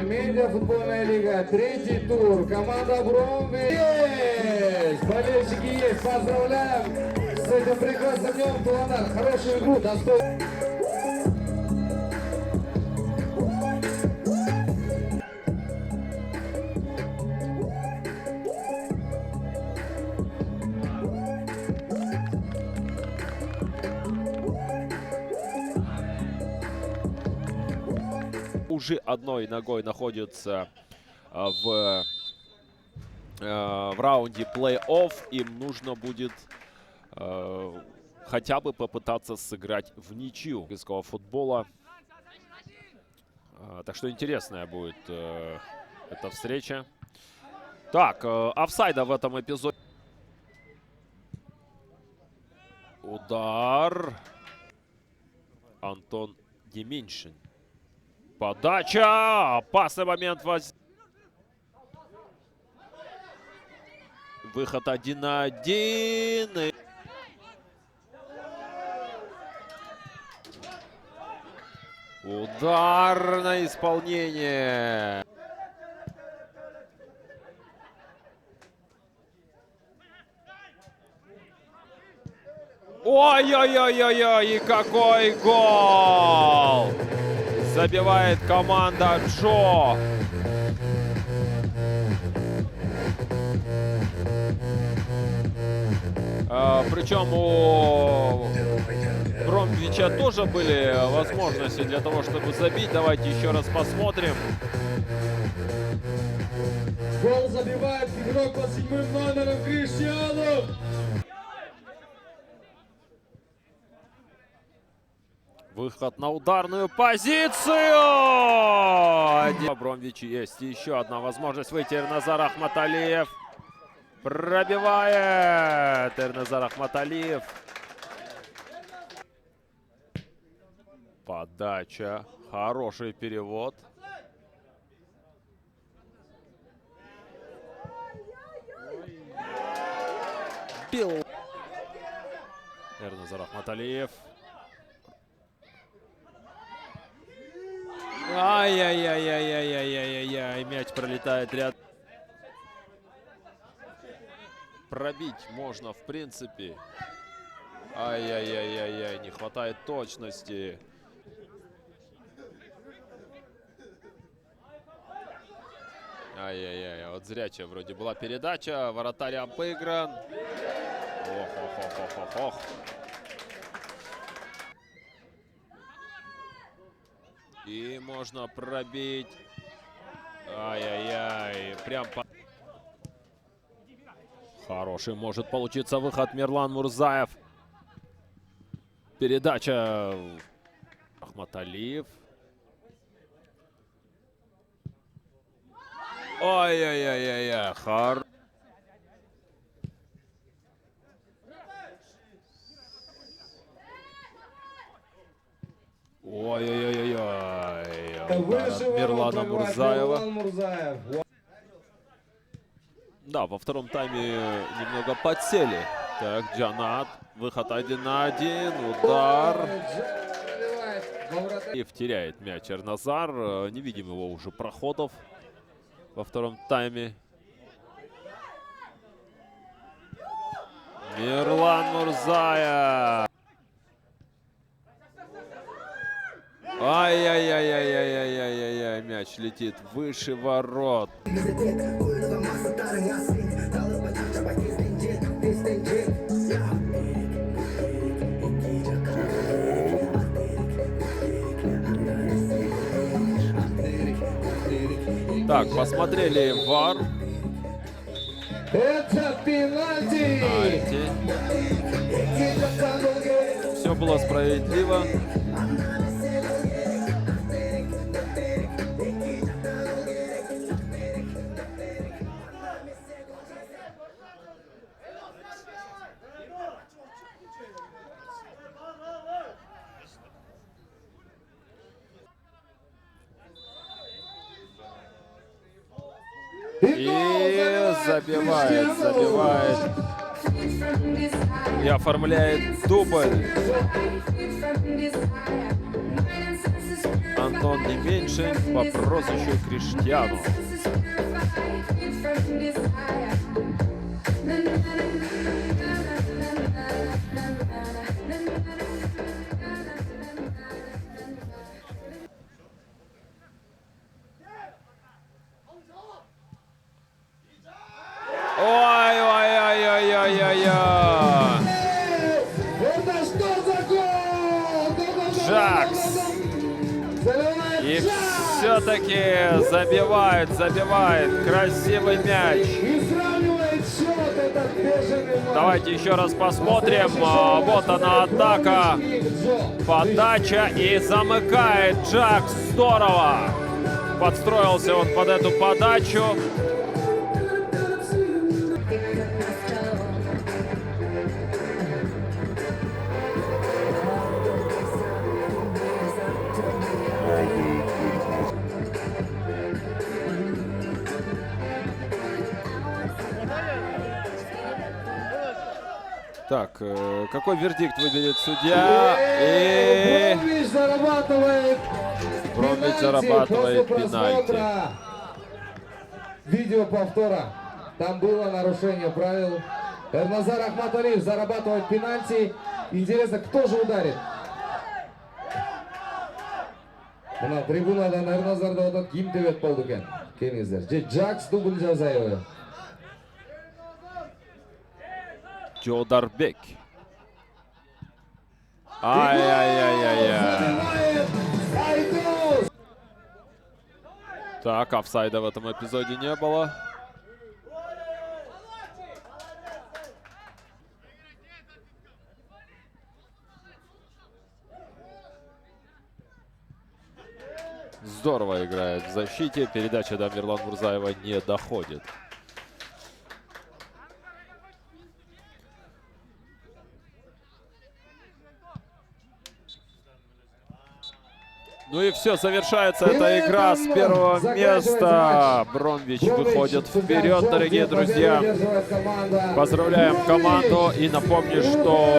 Медиафутбольная лига, третий тур. Команда Бромвич. Есть! Болельщики есть. Поздравляем с этим прекрасным днем. Туанар, хорошую игру. Достойно. Уже одной ногой находится в раунде плей-офф. Им нужно будет хотя бы попытаться сыграть в ничью английского футбола. Так что интересная будет эта встреча. Так, офсайда в этом эпизоде. Удар. Антон Деменьшин. Подача! Опасный момент. Выход 1-1. Удар на исполнение. Ой-ой-ой-ой-ой! И какой гол! Забивает команда Джо. Причем у Бромвича тоже были возможности для того, чтобы забить. Давайте еще раз посмотрим. Гол забивает игрок под 7 номером Криштиану. Выход на ударную позицию. У Бромвича есть еще одна возможность выйти. Эрназар Ахматалиев пробивает. Эрназар Ахматалиев. Подача. Хороший перевод. Бил. Эрназар Ахматалиев. Ай-яй-яй-яй-яй-яй-яй-яй. Мяч пролетает ряд. Пробить можно, в принципе. Ай-яй-яй-яй-яй. Не хватает точности. Ай-яй-яй. Вот зрячая вроде была передача. Вратарь обыгран. Ох-ох-ох-ох-ох. И можно пробить. Ай-яй-яй. Прям по... Хороший может получиться выход. Мирлан Мурзаев. Передача. Ахматалиев. Ай-яй-яй-яй-яй. Ой-ой-ой-ой. Мирлана Мурзаева. Да, во втором тайме немного подсели. Так, Джанат. Выход 1 на 1. Удар. И теряет мяч Эрназар. Не видим его уже проходов во втором тайме. Мирлан Мурзаев. Ай-яй-яй-яй-яй-яй-яй-яй. Мяч летит выше ворот. Так, посмотрели ВАР. Это пенальти. Все было справедливо. И забивает. И оформляет дубль. Антон Неменьшин по прозвищу Криштиану. Ой-ой-ой-ой-ой-ой-ой. Это что за гол? Джакс. Заливает И Джакс! все-таки забивает красивый мяч. И сравнивает счет этот бешеный матч. Давайте еще раз посмотрим. Вот она атака, подача и замыкает Джакс. Здорово. Подстроился он под эту подачу. Так, какой вердикт выберет судья? И Бромвич зарабатывает Бромвич пенальти зарабатывает после пенальти. просмотра видео повтора. Там было нарушение правил. Эрназар Ахматалиев зарабатывает пенальти. Интересно, кто же ударит? Мына трибунадан Эрназарды отат ким тебет болду экен? Келиңиздер. Же Джакс дубль жасайбы? Чодарбек. Ай-яй-яй-яй-яй. Забивает Айдос. Так, офсайда в этом эпизоде не было. Здорово играет в защите. Передача до Мирлана Мурзаева не доходит. Ну и все, завершается эта игра с первого места. Бромвич выходит вперед, дорогие друзья. Поздравляем команду и напомню, что